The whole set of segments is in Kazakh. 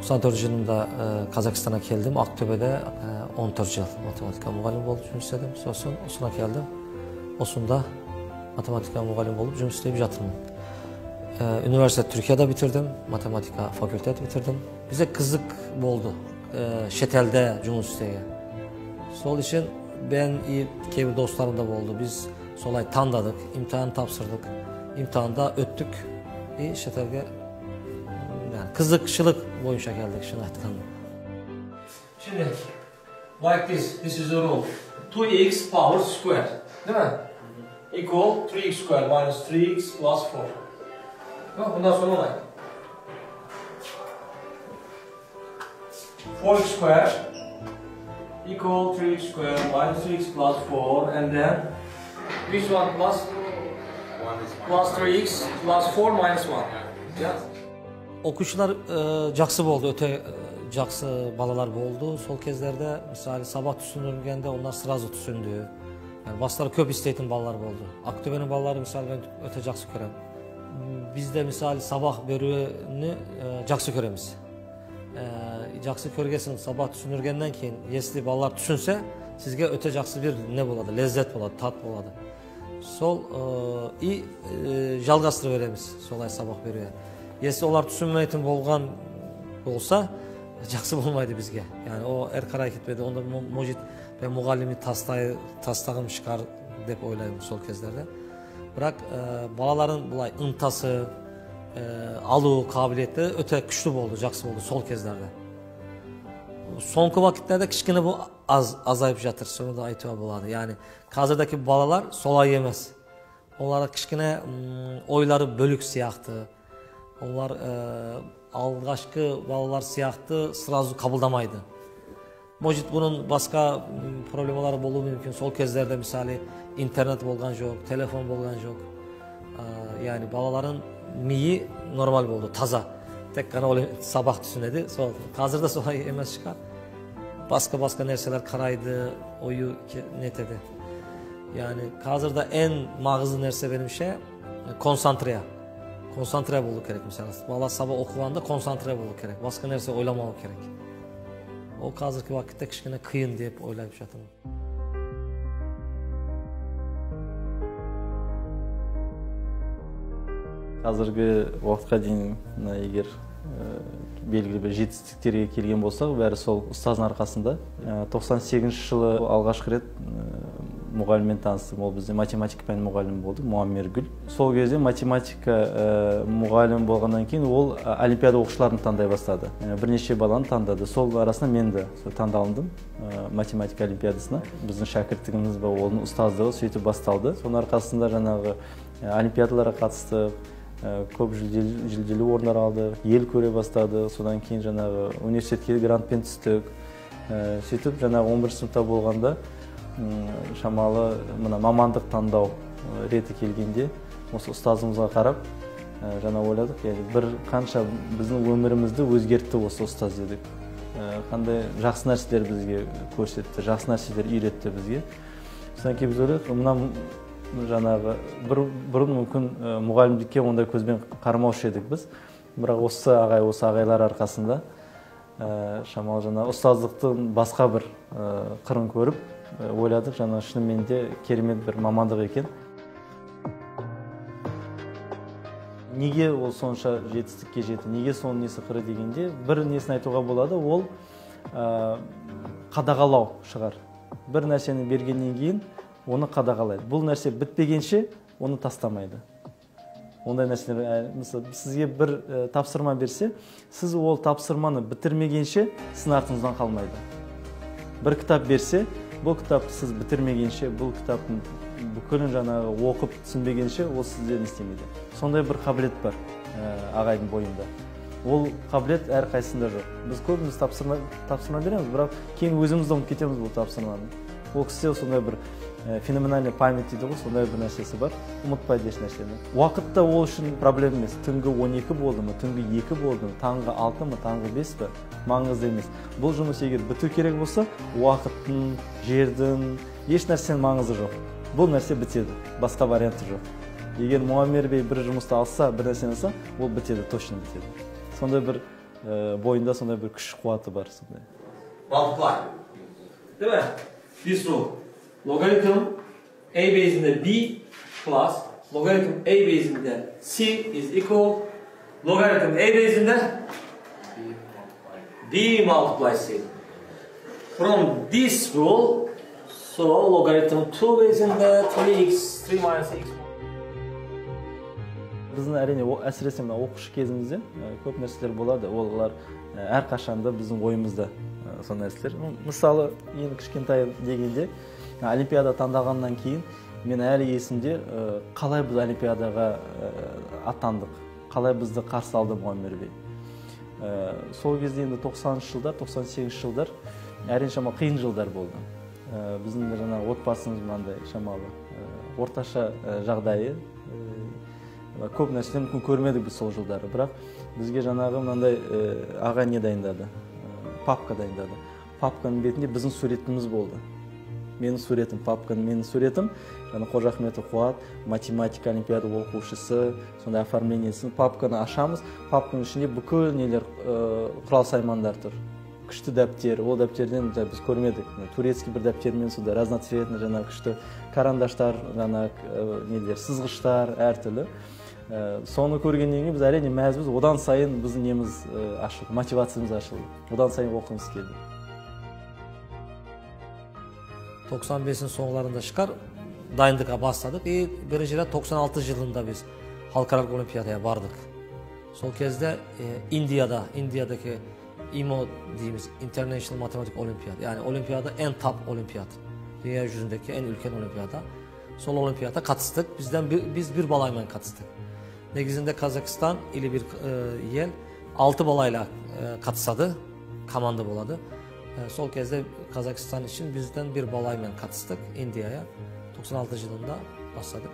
94 жылында Казакстан'a келдім. Ақтөбеде 14 жыл математика мұғалім болып жұмыс істедім. Сосын осына келдім. Осында математика мұғалім болып жұмыс істеп жатырмын. Üniversite Türkiye'de bitirdim. Matematika fakülteti bitirdim. Bize kızık oldu. Şetelde жұмыс істеуге. Сол için ben кейбір dostlarım da oldu. Biz solay tanıdık, imtihan tapsırdık. İmtihanda öttük. Şetelge yani kızıkçılık boyunca geldik şunu aytқанда. Şimdi like this is the rule. 2x power square, değil mi? Equal 3x square minus 3x plus 4. Bundan sonra olay. 4x square equal 3x square minus 3x plus 4 and then which one plus 3x plus 4 minus 1. Yeah. Okuşlar жақсы болды, өте жақсы балалар болды. Сол кездерде, мысалы, сабақ түсіндіргенде onlar сразу түсінді. Yani бастары көп істейтін балалар болды. Ақтөбенің балалары, мысалы, ben өте жақсы көремін. Bizde, мысалы, сабақ беруіні жақсы көреміз. Жақсы көргесін сабақ түсіндіргеннен кейін, если балалар түсінсе, сізге өте жақсы bir ne болады, леззет болады, тат болады. Сол жалғастырып береміз, солай сабақ беруге. Если олар түсінмейтін болған болса, жақсы болмайды бізге. Yani o әрқарай кетпеді. Onda может ben мұғалімі тастағым шығар деп ойлаймын сол кездерде. Бірақ балалардың бұлай ынтасы, алу қабілеті өте күшті болды, жақсы болды сол кездерде. Соңғы vakitlərdə кішкене bu azayıp жатыр, соны да айтуға болады. Yani қазірдегі балалар солай емес. Олар кішкене ойлары бөлік сияқты. Onlar alğaşkı балалар сияқты сразу қабылдамайды. Может bunun başka проблемалары болуы мүмкін. Сол кездерде мысалы интернет болған жоқ, телефон болған жоқ. Yani балалардың миы нормал болды, таза. Tek қана ол сабақ түсінеді. Қазірде солай емес шығар. Başka нәрселер қарайды, ойы нетеді. Yani қазірде en mağızlı нәрсе benimше konsantre. Konsantre болу керек, mesela. Bala sabah оқығанда konsantre болу керек. Başka нәрсе ойламау керек. O қазіргі уақытта кішкене қиын деп ойлап жатырмын. Қазіргі уақытқа дейін егер белгілі бір жетістіктерге келген болсақ, бәрі сол ұстаздың арқасында. 98 жылы алғашқы рет мұғаліммен таныстым. Ол бізде математика пәні мұғалім болды, Муаммер Гүл. Сол кезде математика мұғалім болғаннан кейін ол олимпиада оқушыларын таңдай бастады. Бірнеше баланы таңдады. Сол арасында мен де таңдалдым математика олимпиадасына. Біздің шәкірттігіміз бе, оның ұстаздығы сөйтіп басталды. Соның арқасында жаңағы олимпиадаларға қатысты көп жүлделі орындар алды, ел көре бастады. Содан кейін жаңағы университетке грантпен түстік. Сөйтіп жаңағы 11 сыныпта болғанда шамалы мамандық таңдау реті келгенде осы ұстазымызға қарап жаңа ойладық, бір қанша біздің өмірімізді өзгертті осы ұстаз дедік. Қандай жақсы нәрселер бізге көрсетті, жақсы нәрселер үйретті бізге. Содан кейін біз ойладық, мына жаңағы бұрын мүмкін мұғалімдікке ондай көзбен қарамаушы едік біз. Бірақ осы ағайлар арқасында шамалы жаңа ұстаздықтың басқа бір қырын көріп ойладық, жаңа шынымен де керемет бір мамандық екен. Неге ол сонша жетістікке жетті, неге соның несі қыры дегенде, бір несін айтуға болады, ол қадағалау шығар. Бір нәрсені бергеннен кейін оны қадағалайды. Бұл нәрсе бітпегенше оны тастамайды. Ондай нәрселер, мысалы, сізге бір тапсырма берсе, сіз ол тапсырманы бітірмегенше сіздің артыңыздан қалмайды. Бір кітап берсе, бұл кітапты сіз бітірмегенше, бұл кітаптың бүкілін жаңағы оқып түсінбегенше, ол сізден істемейді. Сондай бір қабілет бар ағайдың бойында. Ол қабілет әр қайсында жоқ. Біз көбіміз тапсырма береміз, бірақ кейін өзімізді ұмытып кетеміз бұл тапсырманы. Ол кісіде сондай бір феноменальный память дейді ғой, сондай бір нәрсесі бар, ұмытпайды еш нәрсені. Уақытта ол үшін проблема емес. Түнгі 12 болды ма, түнгі 2 болды ма, таңғы 6 ма, таңғы 5 па, маңызды емес. Бұл жұмыс егер біту керек болса, уақыттың, жердің, еш нәрсенің маңызы жоқ. Бұл нәрсе бітеді, басқа варианты жоқ. Егер Муаммер бей бір жұмысты алса, бір нәрсені алса, ол бітеді, точно бітеді. Сондай бір бойында сондай bir күш қуаты бар сондай. Multiply. Değil mi? This rule. Logarithm a base'inde b plus logarithm a base'inde c is equal logarithm a base'inde b multiply c. From this rule, so logarithm 2 base'inde 3x 3 minus x. Біздің әрине әсіресе мына оқушы кезімізде көп нәрселер болады. Олар әрқашанда біздің ойымызда сол нәрселер. Мысалы, ең кішкентай дегенде олимпиада таңдағаннан кейін мен әлі есімде қалай біз олимпиадаға аттандық, қалай бізді қарсы алды мұғалім бей. Сол кезде енді 90-шы жылдар, 98-ші жылдар әрине шамалы қиын жылдар болды. Біздің жаңа отбасымыз мынандай шамалы орташа жағдайы, көп нәрседен мүмкін көрмедік біз сол жылдары, бірақ бізге жаңағы мынандай аға не дайындады, папка дайындады. Папканың бетінде біздің суретіміз болды. Менің суретім, папканың менің суретім, жаңа Қожа Ахметов Қуат, математика олимпиада оқушысы, сондай оформлениесін, папканы ашамыз, папканың ішінде бүкіл нелер, құрал саймандар тұр. Күшті дәптер, ол дәптерден біз көрмедік. Турецкий бір дәптермен сонда разноцветный жаңа күшті карандаштар, жаңа нелер, сызғыштар, әртүрлі. Соны көргеннен кейін біз әрине мәзбіз, одан сайын біздің неміз ашылды, мотивациямыз ашылды. Одан сайын оқымыз келді. 95'in sonlarında çıkar, dayındığa başladık. Birinci 96 yılında biz halkaralık olimpiyataya vardık. Sol kezde India'daki IMO dediğimiz International Matematik Olimpiyat. Yani olimpiyada en top olimpiyat. Dünya yüzündeki en ülken olimpiyata. Sol olimpiyata katıstık. Biz bir balayla katıstık. Negizinde Kazakistan ili bir yel 6 balayla katısadı. Komanda boladı. Sol kezde Kazakistan için bizden bir balayla katıstık India'ya. 96 yılında başladık.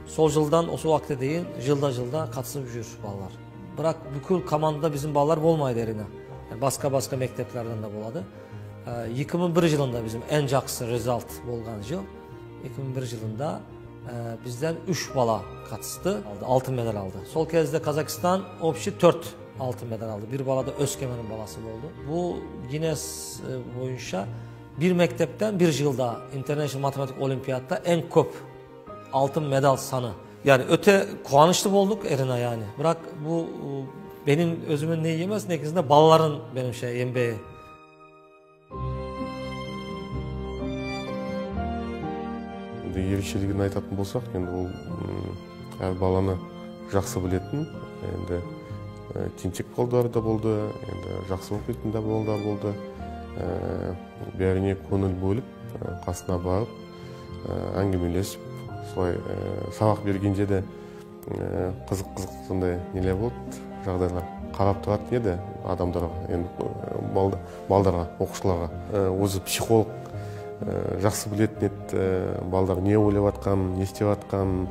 Sol yıldan o vakti değil, yılda katısıp jür ballar. Bırak bütün komanda bizim ballar olmaydı erine. Yani başka mekteplerden de boladı. 2001 yılında bizim en жақсы result bolgan yıl. 2001 yılında bizden 3 bala katısdı, altın medal aldı. Sol kezde Kazakistan opşi 4 altın medal aldı. Bir balada Özkemen'in balası oldu. Bu Guinness boyunca bir mektepten bir yılda International Matematik Olimpiyat'ta en köp altın medal sanı. Yani öte kuanışlı olduk erine yani. Bırak bu benim özümün ne yemez, negizinde balların benim ембеği. Ерекшелігін айтатын болсақ, енді ол әр баланы жақсы білетін, енді тентек балдар да болды, енді жақсы оқитын да балдар болды. Бәріне көңіл бөліп, қасына барып, әңгімелесіп, солай сабақ бергенде де қызық сондай нелер болды, жағдайлар қарап тұратын еді адамдарға, енді балдарға, оқушыларға. Өзі психолог жақсы білетін еді, балдар не ойлап атқан, не істеп атқан,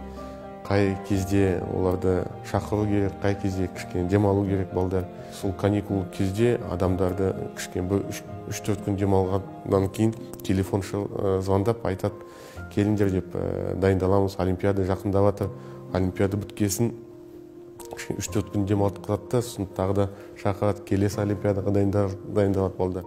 қай кезде оларды шақыру керек, қай кезде кішкене демалу керек балдар. Сол каникул кезде адамдарды кішкене 3-4 күн демалғаннан кейін телефон звондап айтады, келіңдер деп дайындаламыз, олимпиада жақындап жатыр, олимпиада біткесін 3-4 күн демалтып қалады, сосын тағы да шақырады, келесі олимпиадаға дайындалады балдар.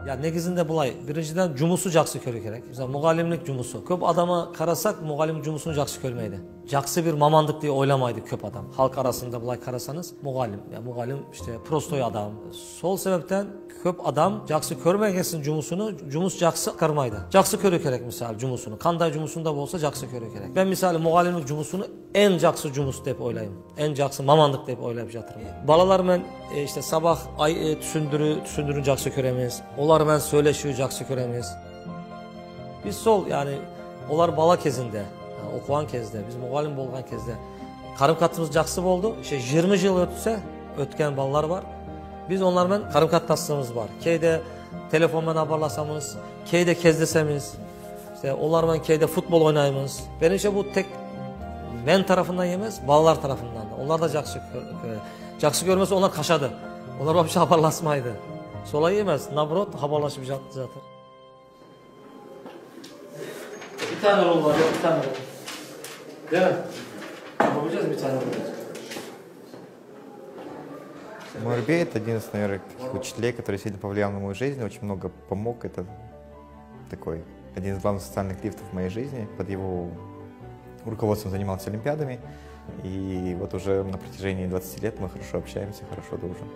Ya negizinde bulay. Birinciden cumusu jaksı körü gerek. Mesela mugallimlik cumusu. Köp adama karasak mugallim cumusunu jaksı körmeydi. Jaksı bir mamandık diye oylamaydı köp adam. Halk arasında bulay karasanız mugallim. Ya mugallim işte prostoy adam. Sol sebepten köp adam jaksı körmeyesin cumusunu, cumus jaksı kırmaydı. Jaksı körü gerek misal cumusunu. Kanday cumusunda olsa jaksı körü gerek. Ben misal mugallimlik cumusunu en jaksı cumus deyip oylayım. En jaksı mamandık deyip oylayıp jatırım. Balalar ben işte sabah ay түсіндірін жақсы көреміз. Олармен söyleşiyor жақсы көреміз. Biz sol yani onlar bala kezinde, yani okuyan kezdе, biz muğalim bolgan kezdе karım katımız жақсы oldu. İşte 20 yıl ötse ötken balalar var. Biz onlarla karım kattastığımız var. Keyde telefonla haberlasamız, keyde kezdesemiz, işte onlarla keyde futbol oynayımız. Benimce bu tek ben tarafından yemez, balalar tarafından da. Onlar da жақсы görmesi onlar kaşadı. Onlar bir şey haberlaşmaydı. Solay yemez, nabrot haberlaşıp zatır. Bir tane rol var, bir tane rol. Değil mi? Yapabileceğiz bir tane rol. Мурбей — это один из, наверное, таких учителей, который сильно повлиял на мою жизнь, очень много помог. Это такой один из главных социальных лифтов в моей жизни. Под его руководством занимался олимпиадами. И вот уже на протяжении 20 лет мы хорошо общаемся, хорошо дружим.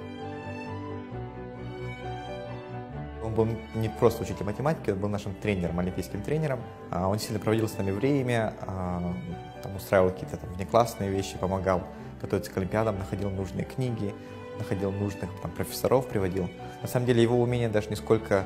Он был не просто учитель математики, он был нашим тренером, олимпийским тренером. Он сильно проводил с нами время, там, устраивал какие-то внеклассные вещи, помогал готовиться к олимпиадам, находил нужные книги, находил нужных там, профессоров, приводил. На самом деле его умение даже не сколько,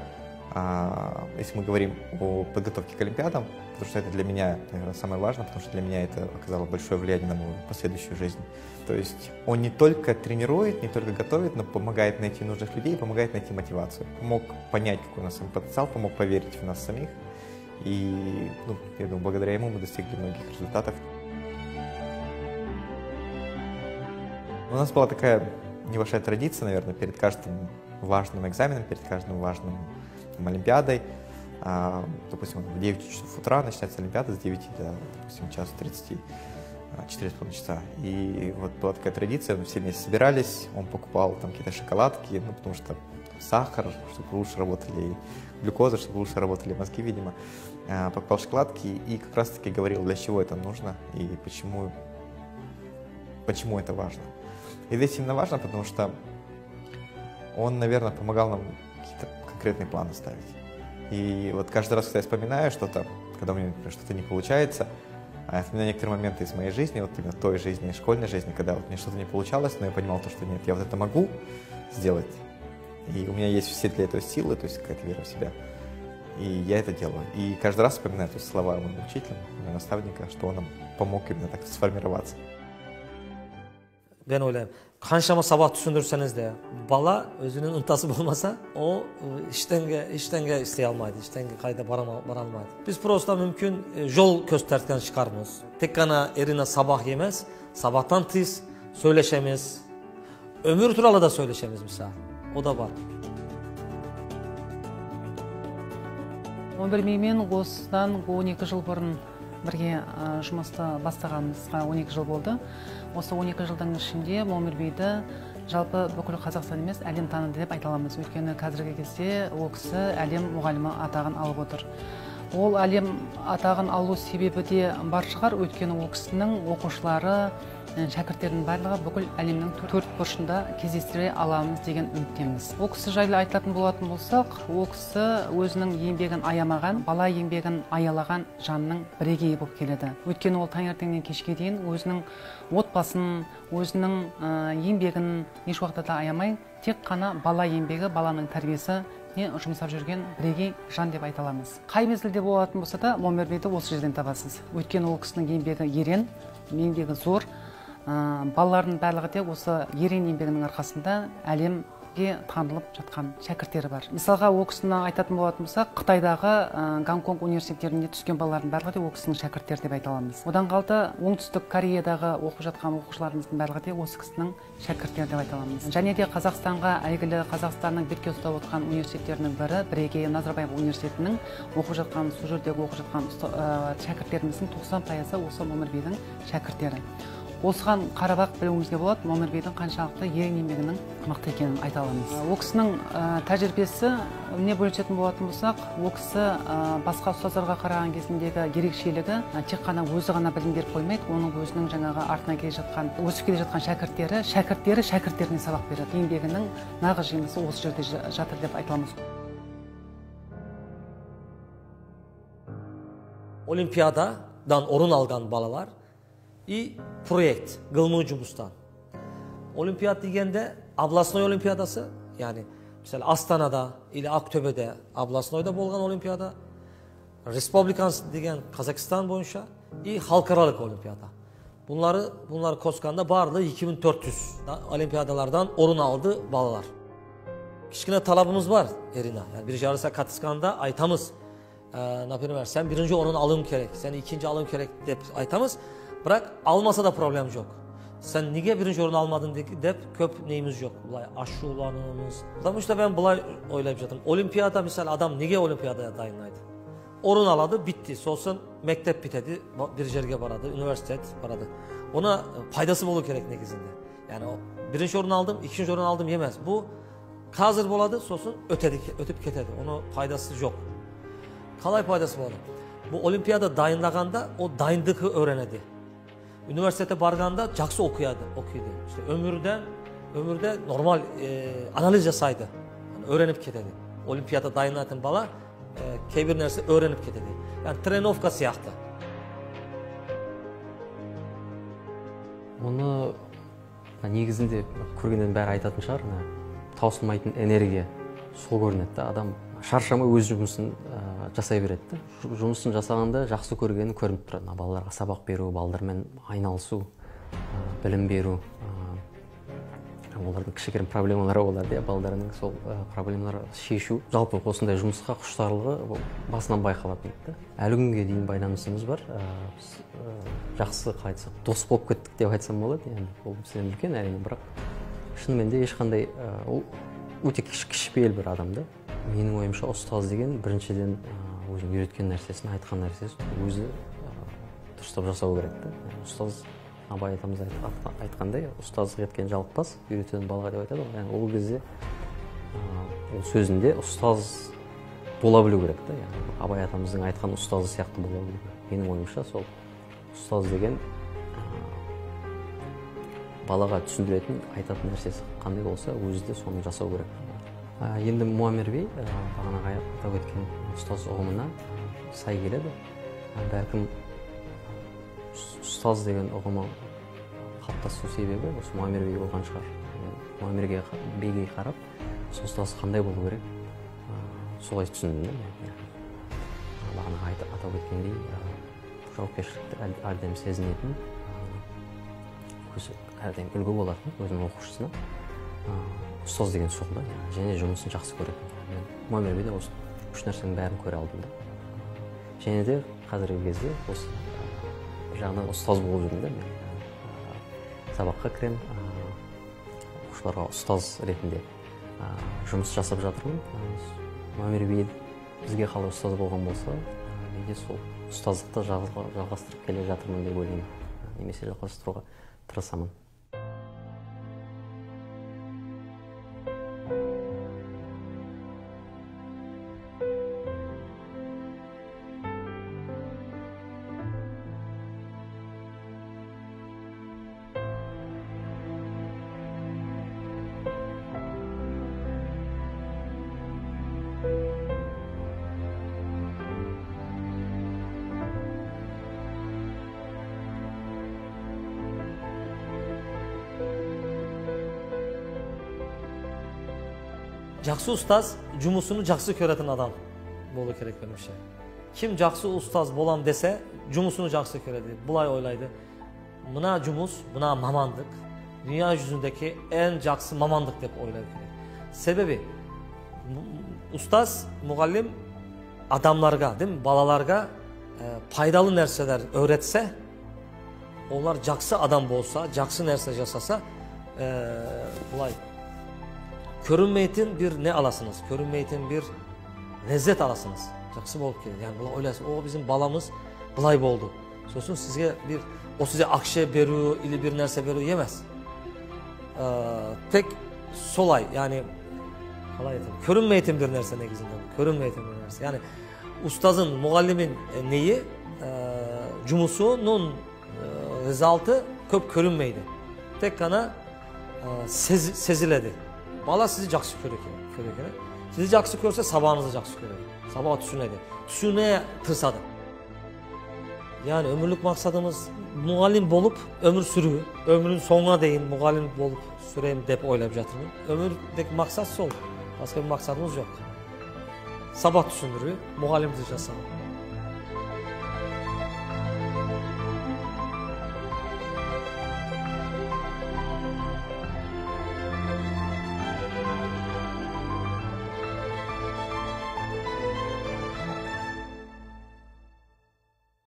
если мы говорим о подготовке к олимпиадам, потому что это для меня, наверное, самое важное, потому что для меня это оказало большое влияние на мою последующую жизнь. То есть он не только тренирует, не только готовит, но помогает найти нужных людей, помогает найти мотивацию. Помог понять, какой у нас потенциал, помог поверить в нас самих. И, я думаю, благодаря ему мы достигли многих результатов. У нас была такая небольшая традиция, наверное, перед каждым важным экзаменом, перед каждым важным олимпиадой. Допустим, в 9 часов утра начинается олимпиада с 9 до, допустим, часа 30, 4,5 часа. И вот была такая традиция, мы все вместе собирались, он покупал там какие-то шоколадки, потому что сахар, чтобы лучше работали, глюкоза, чтобы лучше работали мозги, видимо. Покупал шоколадки и как раз-таки говорил, для чего это нужно и почему это важно. И здесь именно важно, потому что он, наверное, помогал нам какие-то конкретные планы ставить. И вот каждый раз, когда я вспоминаю что-то, когда у меня, например, что-то не получается, я вспоминаю некоторые моменты из моей жизни, вот именно той жизни, школьной жизни, когда вот мне что-то не получалось, но я понимал то, что нет, я вот это могу сделать. И у меня есть все для этого силы, то есть какая-то вера в себя. И я это делаю. И каждый раз вспоминаю слова моего учителя, моего наставника, что он нам помог именно так сформироваться. Ben öyle. Kanşama sabah düşünürseniz de bala özünün ıntası olmasa o iştenge istey almaydı, iştenge kayda baralmaydı. Biz prosta mümkün yol gösterken çıkarmız. Tek kana erine sabah yemez, sabahtan tez söyleşemiz, ömür turalı da söyleşemiz misal. O da var. Білмеймен осыдан 12 жыл бұрын бірге жұмысты бастағанымызға 12 жыл болды. Осы 12 жылдың ішінде Момирбейді жалпы бүкіл Қазақстан емес, әлем таныды деп айта аламыз. Өйткені қазіргі кезде ол кісі әлем мұғалімі атағын алып отыр. Ол әлем атағын алу себебі де бар шығар, өйткені ол кісінің оқушылары, шәкірттердің барлығы бүкіл әлемнің төрт бұрышында кездестіре аламыз деген үміттеміз. Ол кісі жайлы айтатын болатын болсақ, ол кісі өзінің еңбегін аямаған, бала еңбегін аялаған жанның бірегейі болып келеді. Өйткені ол таңертеңнен кешке дейін өзінің отбасын, өзінің еңбегін еш уақытта да аямай, тек қана бала еңбегі, баланың тәрбиесі жұмсап жүрген бірегей жан деп айта аламыз. Қай мезгілде болатын болса да, Момирбейді осы жерден табасыз. Өйткені ол кісінің еңбегі ерен, еңбегі зор. Балалардың барлығы де осы ерен еңбегінің арқасында әлемге танылып жатқан шәкірттері бар. Мысалға, ол кісіні айтатын болатын болсақ, Қытайдағы Гонконг университеттеріне түскен балалардың барлығы де ол кісінің шәкірттері деп айта аламыз. Одан қалды оңтүстік Кореядағы оқып жатқан оқушыларымыздың барлығы де осы кісінің шәкірттері деп айта аламыз. Және де Қазақстанға әйгілі Қазақстанның бетке ұстап отқан университеттерінің бірі Бірегей Назарбаев университетінің оқып жатқан, сол жердегі оқып жатқан шәкірттеріміздің 90% осы Момирбейдің шәкірттері. Осыған қарабақ білуімізге болады, Момирбейдің қаншалықты ерен еңбегінің мықты екенін айта аламыз. Ол кісінің тәжірибесі не бөлісетін болатын болсақ, ол кісі басқа ұстаздарға қараған кезіндегі ерекшелігі тек қана өзі ғана білім беріп қоймайды, оның өзінің жаңағы артына келе жатқан, өсіп келе жатқан шәкірттеріне сабақ береді. Еңбегінің нағыз жемісі осы жерде жатыр деп айта аламыз. Olimpiyadadan orun algan balalar proyekt, gılmı cumustan. Olimpiyat degende Ablasnoy Olimpiyadası, yani mesela Astana'da ile Aktöbe'de Ablasnoy'da bolgan olimpiyada, Respublikans degen Kazakistan boyunca halkaralık olimpiyada. Bunları koskanda barlığı 2400 olimpiyadalardan orun aldı balalar. Kiçkine talabımız var Erina. Yani bir jarısa Katiskan'da aytamız. Например, sen birinci orun alım gerek, sen ikinci alım gerek deyip aytamız. Bırak almasa da problem yok. Sen niye birinci orun almadın deyip köp neyimiz yok. Bulay aşı olanımız. Adam işte ben bulay oylayıp жатырмын. Olimpiyada misal adam niye olimpiyadaya dayınlaydı? Orun aladı, bitti. Sosun mektep bitedi, bir жерге baradı, üniversitet baradı. Ona faydası bolu gerek negizinde. Yani o birinci orun aldım, ikinci orun aldım yemez. Bu hazır boladı, sosun ötüp ketedi. Onu faydası yok. Kalay faydası var. Bu olimpiyada dayınlaganda o dayındıkı öğrenedi. Üniversitede barganda jaksı okuydu. İşte ömürde normal analiz jasaydı. Yani öğrenip ketedi. Olimpiyada dayınlatın bala kebir nerse öğrenip ketedi. Yani trenovka siyahtı. Onu негізінде көргеннен бәрі айтатын шығар, таусылмайтын энергия сол көрінеді да. Адам шаршамай өз жұмысын жасай береді да. Жұмысын жасағанда жақсы көргені көрініп тұрады. Балаларға сабақ беру, балдармен айналысу, білім беру, олардың кішігірім проблемалары болады, балдарының сол проблемалары шешу. Жалпы осындай жұмысқа құштарлығы басынан байқалатын да. Әлі күнге дейін байланысымыз бар. Жақсы қайтсақ, дос болып кеттік деп айтсам болады. Yani ол бізден үлкен әрине, бірақ шынымен де ешқандай ол өте кішіпейіл бір адам да. Менің ойымша ұстаз деген біріншіден өзінің үйреткен нәрсесін, айтқан нәрсесін өзі дұрыстап жасау керек та. Ұстаз Абай атамыз айтқандай, ұстаздық еткен жалықпас, үйрететін балаға деп айтады. Yani ол кезде ол сөзінде ұстаз бола білу керек та. Абай атамыздың айтқан ұстазы сияқты бола білу керек. Менің ойымша сол ұстаз деген балаға түсіндіретін, айтатын нәрсесі қандай болса, өзі де соны жасау керек. Енді Муамер би бағана атап өткен ұстаз ұғымына сай келеді. Бәлкім ұстаз деген ұғымы қалыптасу себебі осы Муамер би болған шығар. Муамер биге қарап, ұстаз қандай болу керек, солай түсіндім. Бағана атап өткендей, жауапкершілікті әрдайым сезінетін, әрдайым үлгі болатын өзінің оқушысына. Ұстаз деген сол да, және жұмысын жақсы көретін. Муамер биде осы үш нәрсенің бәрін көре алдым да. Және де қазіргі кезде осы бір жағынан ұстаз болып жүрмін да. Сабаққа кірем, оқушыларға ұстаз ретінде жұмыс жасап жатырмын. Муамер би бізге қалай ұстаз болған болса, менде сол ұстаздықты жалғастырып келе жатырмын деп ойлаймын. Немесе жалғастыруға тырысамын. Жақсы ұстаз жұмысını жақсы көретін адам болу керек меніңше. Kim жақсы ұстаз болам десе, жұмысını жақсы көреді. Бұлай ойлайды. Mına жұмыс, mına мамандық, dünya yüzündeki en жақсы мамандық деп ойлау керек. Себебі ұстаз, мұғалім адамларға, балаларға пайдалы нәрселер öğretse, onlar жақсы адам болса, жақсы нәрсе жасаса, бұлай görünmeyetin bir ne alasınız? Görünmeyetin bir lezzet alasınız. Жақсы болып келеді. Yani бұлай ойлайсыз, o bizim balamız бұлай болды. Сосын sizge o size akşe беру или bir нәрсе беру емес. Tek solay, yani қалай айтайын, көрінмейтін bir нәрсе негізінде. Көрінмейтін bir нәрсе. Yani ustazın, muallimin neyi? Жұмысының rezultatı көп көрінмейді. Tek kana seziledi. Bala sizi жақсы көреді. Sizi жақсы көрсе, sabahınızı жақсы көреді. Sabah түсінеді. Түсіне тырысады. Yani ömürlük maksadımız muallim bolup ömür sürüyor. Ömrün sonuna değin muallim bolup süreyim dep oylap жатырмын. Ömürdeki maksat sol. Başka bir maksadımız yok. Sabah düşündürüyor, muallimdir жасау.